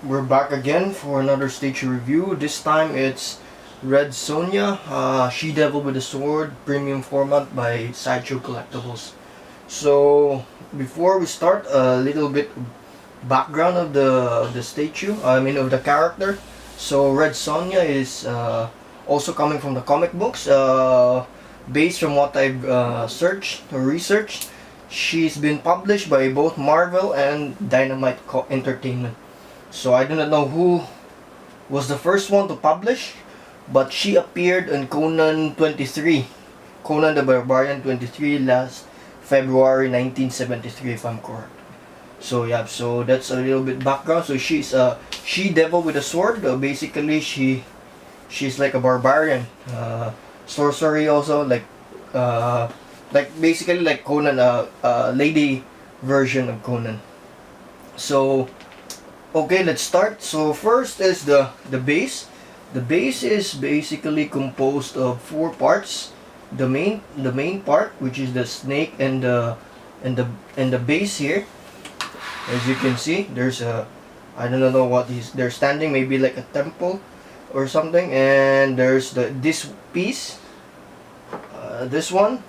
We're back again for another statue review. This time it's Red Sonja, She-Devil with a Sword, premium format by Sideshow Collectibles. So before we start, a little bit background of the statue. Of the character. So Red Sonja is also coming from the comic books. Based from what I've searched or researched, she's been published by both Marvel and Dynamite Entertainment. So I do not know who was the first one to publish, but she appeared in Conan 23, Conan the Barbarian 23 last February 1973 if I'm correct. So yeah, so that's a little bit background. So she's a she-devil with a sword. Basically she's like a barbarian. Sorcery also, like basically like Conan, a lady version of Conan. So okay, let's start. So first is the base. The base is basically composed of four parts. The main part, which is the snake and the base here. As you can see, there's a, I don't know what they're standing, maybe like a temple or something. And there's this piece, this one.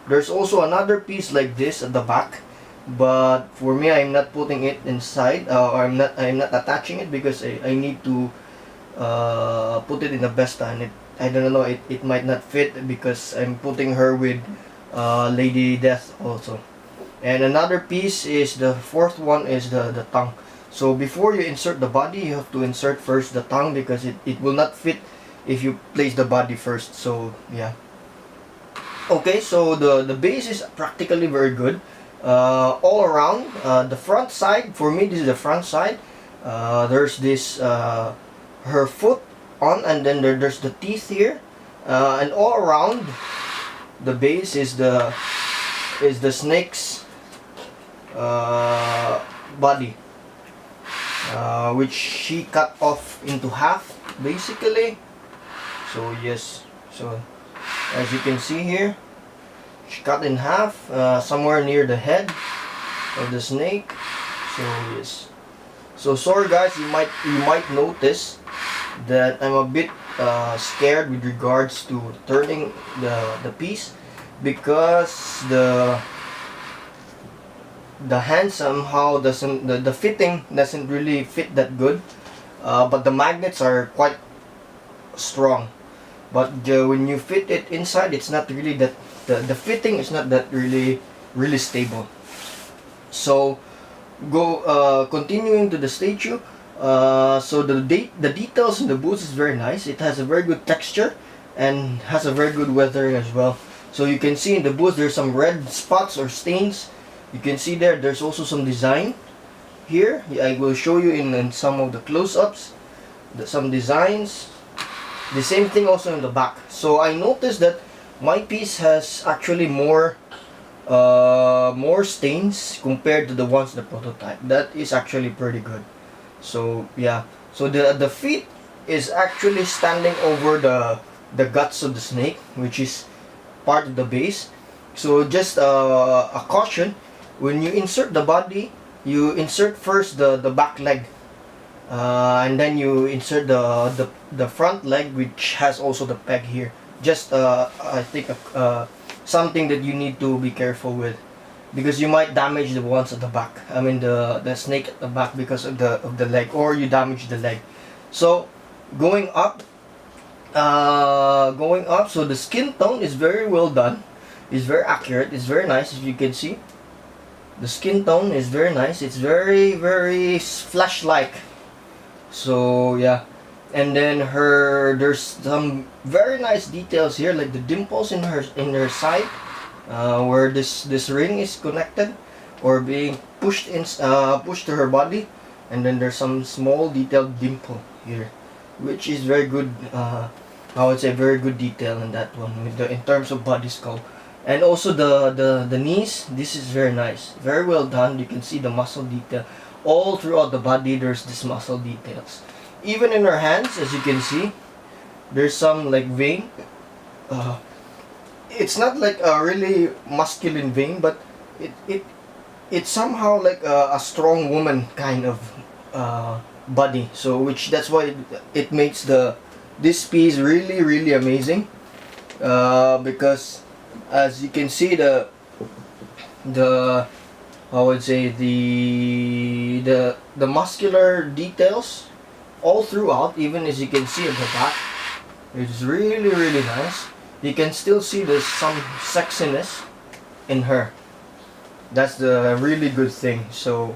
There's also another piece like this at the back. But for me, I'm not putting it inside, or I'm not attaching it because I need to put it in the best and I don't know, it might not fit because I'm putting her with Lady Death also. And another piece is, the fourth one is the tongue. So before you insert the body, you have to insert first the tongue because it will not fit if you place the body first. So yeah. Okay, so the base is practically very good. All around, the front side, for me this is the front side. There's this her foot on, and then there's the teeth here, and all around the base is the snake's body, which she cut off into half basically. So yes, so as you can see here, she cut in half, somewhere near the head of the snake. So yes. So sorry guys, you might notice that I'm a bit scared with regards to turning the piece, because the hand somehow doesn't, the fitting doesn't really fit that good, but the magnets are quite strong. But when you fit it inside, it's not really that, the fitting is not that really stable. So continuing to the statue. So the details in the boots is very nice. It has a very good texture and has a very good weathering as well. So you can see in the boots there's some red spots or stains. You can see there's also some design here. I will show you in some of the close-ups some designs. The same thing also in the back. So I noticed that my piece has actually more stains compared to the ones in the prototype. That is actually pretty good. So yeah, so the feet is actually standing over the guts of the snake, which is part of the base. So just a caution, when you insert the body, you insert first the back leg, and then you insert the front leg, which has also the peg here. Just I think something that you need to be careful with, because you might damage the ones at the back. I mean the snake at the back, because of the leg, or you damage the leg. So going up, so the skin tone is very well done. It's very accurate. It's very nice. As you can see, the skin tone is very nice. It's very flash-like. So yeah, and then there's some very nice details here, like the dimples in her side, where this ring is connected or being pushed to her body, and then there's some small detailed dimple here, which is very good. I would say very good detail in that one in terms of body sculpt. And also the knees, this is very nice, very well done. You can see the muscle detail all throughout the body. There's this muscle details. Even in her hands, as you can see, there's some like vein. It's not like a really masculine vein, but it's somehow like a strong woman kind of body. So that's why it makes this piece really amazing, because as you can see, the I would say the muscular details all throughout, even as you can see at the back, it's really nice. You can still see there's some sexiness in her. That's the really good thing. So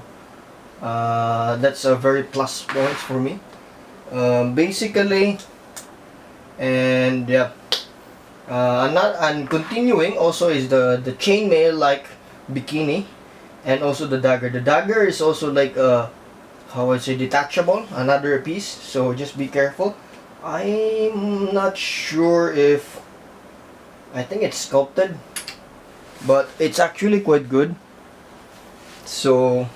that's a very plus point for me. Basically, and yeah, and continuing also is the chainmail like bikini, and also the dagger. The dagger is also like how would I say, detachable, another piece. So just be careful. I'm not sure if, I think it's sculpted, but it's actually quite good. So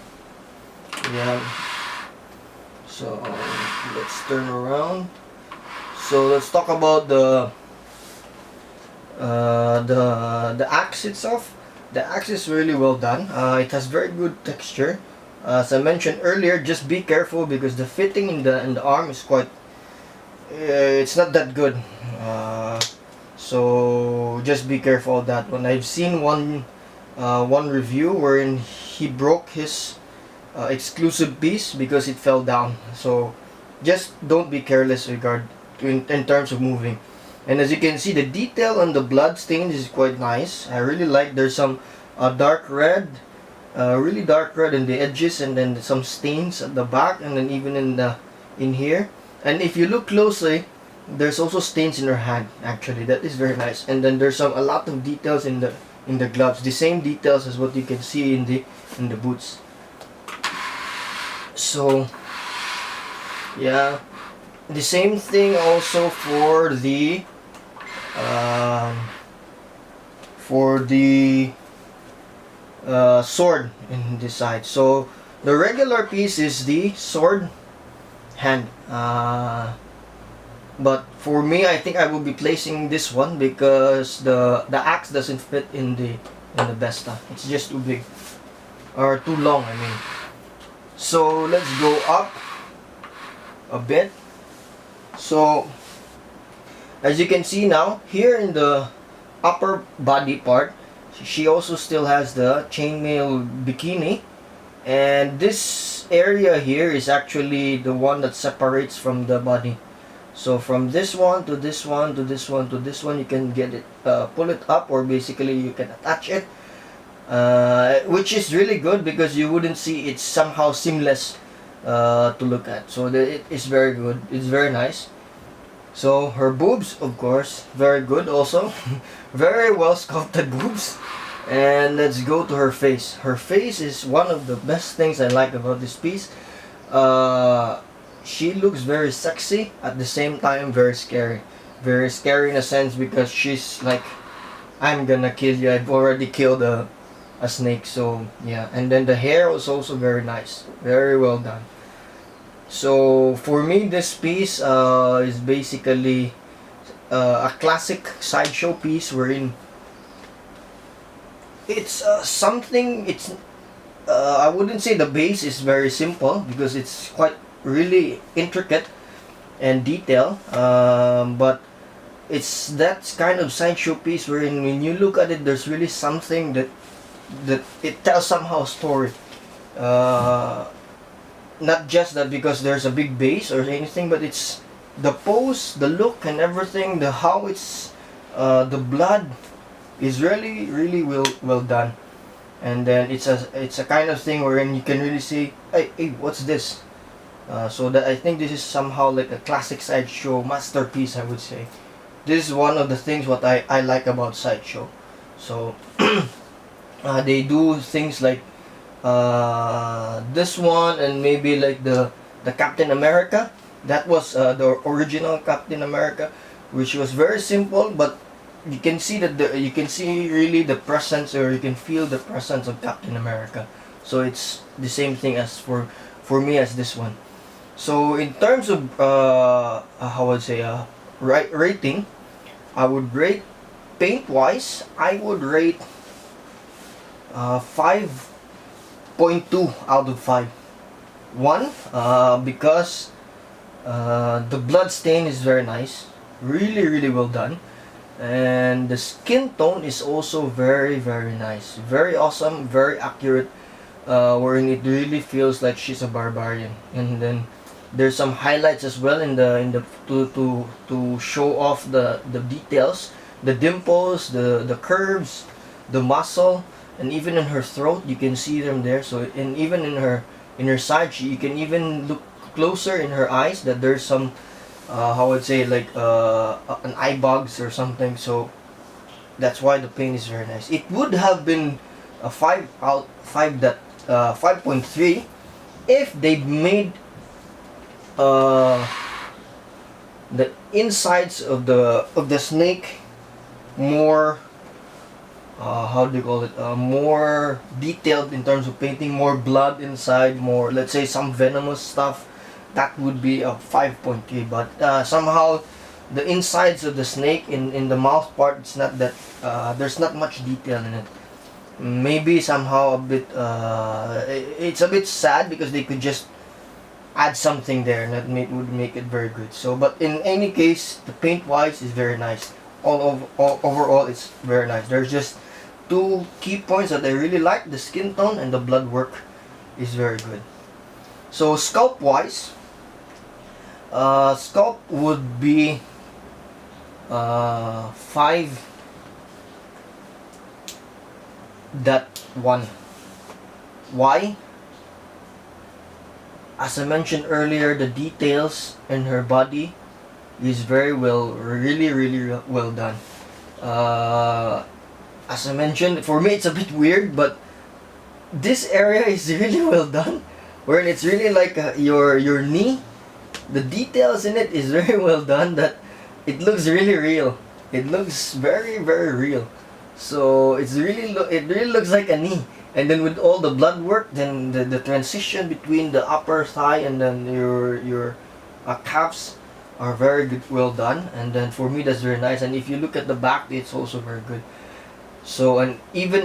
yeah, so let's turn around. So let's talk about the axe itself. The axe is really well done. It has very good texture. As I mentioned earlier, just be careful because the fitting in the arm is quite it's not that good. So just be careful of that one. I've seen one review wherein he broke his exclusive piece because it fell down. So just don't be careless in terms of moving. And as you can see, the detail on the blood stains is quite nice. I really like, there's some dark red, really dark red in the edges, and then some stains at the back, and then even in here. And if you look closely, there's also stains in her hand. Actually, that is very nice. And then there's a lot of details in the gloves. The same details as what you can see in the boots. So yeah, the same thing also for the sword in this side. So the regular piece is the sword hand, but for me, I think I will be placing this one because the axe doesn't fit in the Vesta. It's just too big, or too long, I mean. So let's go up a bit. So as you can see now, here in the upper body part, she also still has the chainmail bikini, and this area here is actually the one that separates from the body. So from this one to this one to this one to this one, you can get it, pull it up, or basically you can attach it, which is really good because you wouldn't see it's somehow seamless to look at. So it is very good. It's very nice. So her boobs, of course, very good also. Very well sculpted boobs. And let's go to her face. Her face is one of the best things I like about this piece. She looks very sexy, at the same time very scary. Very scary in a sense because she's like, I'm gonna kill you. I've already killed a snake. So yeah, and then the hair was also very nice. Very well done. So for me, this piece is basically a classic Sideshow piece wherein it's something, it's I wouldn't say the base is very simple because it's quite really intricate and detailed, but it's that kind of Sideshow piece wherein when you look at it, there's really something that it tells somehow a story. Not just that because there's a big base or anything, but it's the pose, the look, and everything. The how it's the blood is really well done. And then it's a kind of thing wherein you can really see, hey, what's this? So that I think this is somehow like a classic Sideshow masterpiece, I would say. This is one of the things what I like about Sideshow. So they do things like this one, and maybe like the Captain America. That was the original Captain America, which was very simple, but you can see that you can see really the presence, or you can feel the presence of Captain America. So it's the same thing as for me as this one. So in terms of how would I say rating, I would rate paint wise. I would rate 5.2 out of 5. One, because the blood stain is very nice, really well done, and the skin tone is also very nice, very awesome, very accurate, wherein it really feels like she's a barbarian. And then there's some highlights as well in the to show off the details, the dimples, the curves, the muscle, and even in her throat you can see them there. So, and even in her side, you can even look closer in her eyes that there's some how I'd say, like an eye bugs or something. So that's why the paint is very nice. It would have been a 5.3 if they made uh, the insides of the snake more how do you call it, more detailed in terms of painting, more blood inside, more, let's say, some venomous stuff. That would be a 5.3. But somehow the insides of the snake in the mouth part, it's not that there's not much detail in it. Maybe somehow a bit it's a bit sad because they could just add something there and that would make it very good. So, but in any case, the paint wise is very nice. Overall, it's very nice. There's just two key points that I really like: the skin tone and the blood work is very good. So sculpt wise, sculpt would be 5.1. Why? As I mentioned earlier, the details in her body is very well, really well done. As I mentioned, for me it's a bit weird, but this area is really well done, where it's really like your knee. The details in it is very well done, that it looks really real. It looks very real. So it really looks like a knee. And then with all the blood work, then the transition between the upper thigh and then your calves are very good, well done. And then for me that's very nice. And if you look at the back, it's also very good. So, and even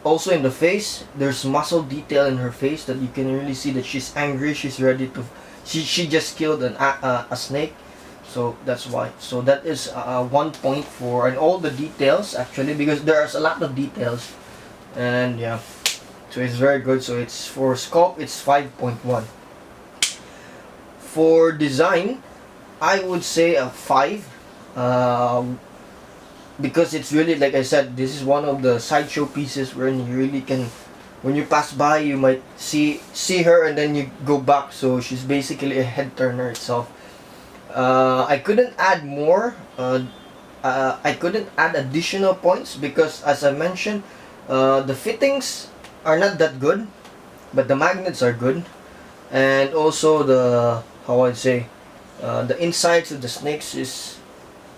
also in the face, there's muscle detail in her face that you can really see that she's angry. She's ready to. She just killed a snake. So that's why. So that is 1 point for, and all the details actually, because there's a lot of details. And yeah, so it's very good. So it's for sculpt, it's 5.1. For design, I would say a 5. Because it's really, like I said, this is one of the sideshow pieces where you really can, when you pass by, you might see her and then you go back. So she's basically a head turner itself. I couldn't add more. I couldn't add additional points because, as I mentioned, the fittings are not that good, but the magnets are good, and also the, how I'd say, the insides of the snakes is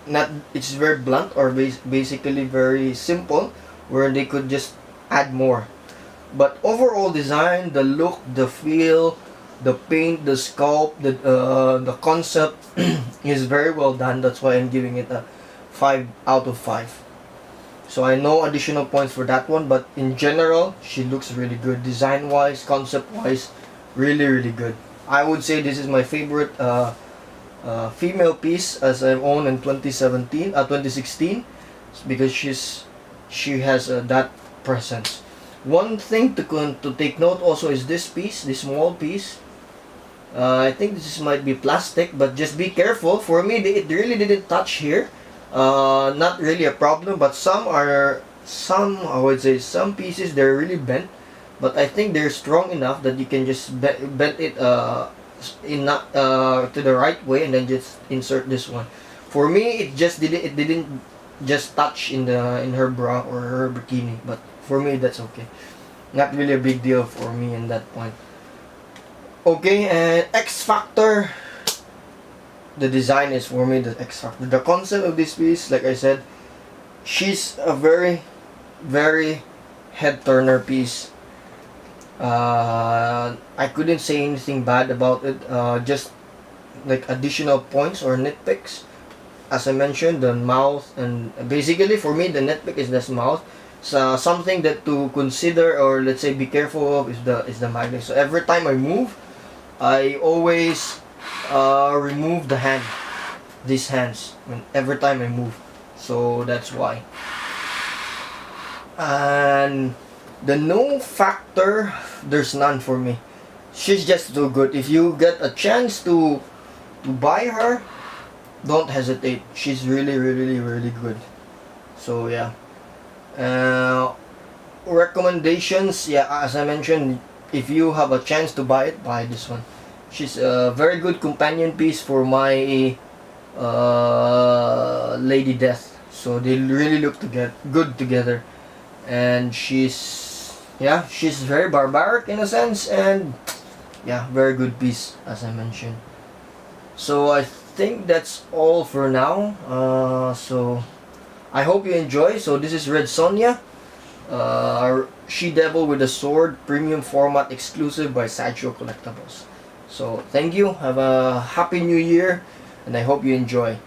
not, it's very blunt, or basically very simple, where they could just add more. But overall design, the look, the feel, the paint, the sculpt, the concept is very well done. That's why I'm giving it a 5 out of 5. So I know additional points for that one, but in general, she looks really good. Design wise, concept wise, really good. I would say this is my favorite female piece as I've owned in 2016, because she has that presence. One thing to take note also is this piece, this small piece. I think this might be plastic, but just be careful. For me, it really didn't touch here. Not really a problem, but I would say some pieces, they're really bent, but I think they're strong enough that you can just bend it to the right way and then just insert this one. For me, it didn't just touch in her bra or her bikini, but for me that's okay. Not really a big deal for me in that point. Okay, and X factor. The design is for me the X factor. The concept of this piece, like I said, she's a very head turner piece. I couldn't say anything bad about it. Just like additional points or nitpicks. As I mentioned, the mouth, and basically for me the nitpick is this mouth. So something that to consider, or let's say be careful of, is the magnet. So every time I move, I always remove the hand, these hands, every time I move. So that's why. And the no factor, there's none for me. She's just too good. If you get a chance to buy her, don't hesitate. She's really, really, really good. So yeah. Recommendations, yeah, as I mentioned, if you have a chance to buy it, buy this one. She's a very good companion piece for my Lady Death. So they really look good together. And she's very barbaric in a sense, and yeah, very good piece as I mentioned. So I think that's all for now. So I hope you enjoy. So this is Red Sonja, She-Devil with a Sword, premium format, exclusive by Sideshow Collectibles. So thank you. Have a happy new year, and I hope you enjoy.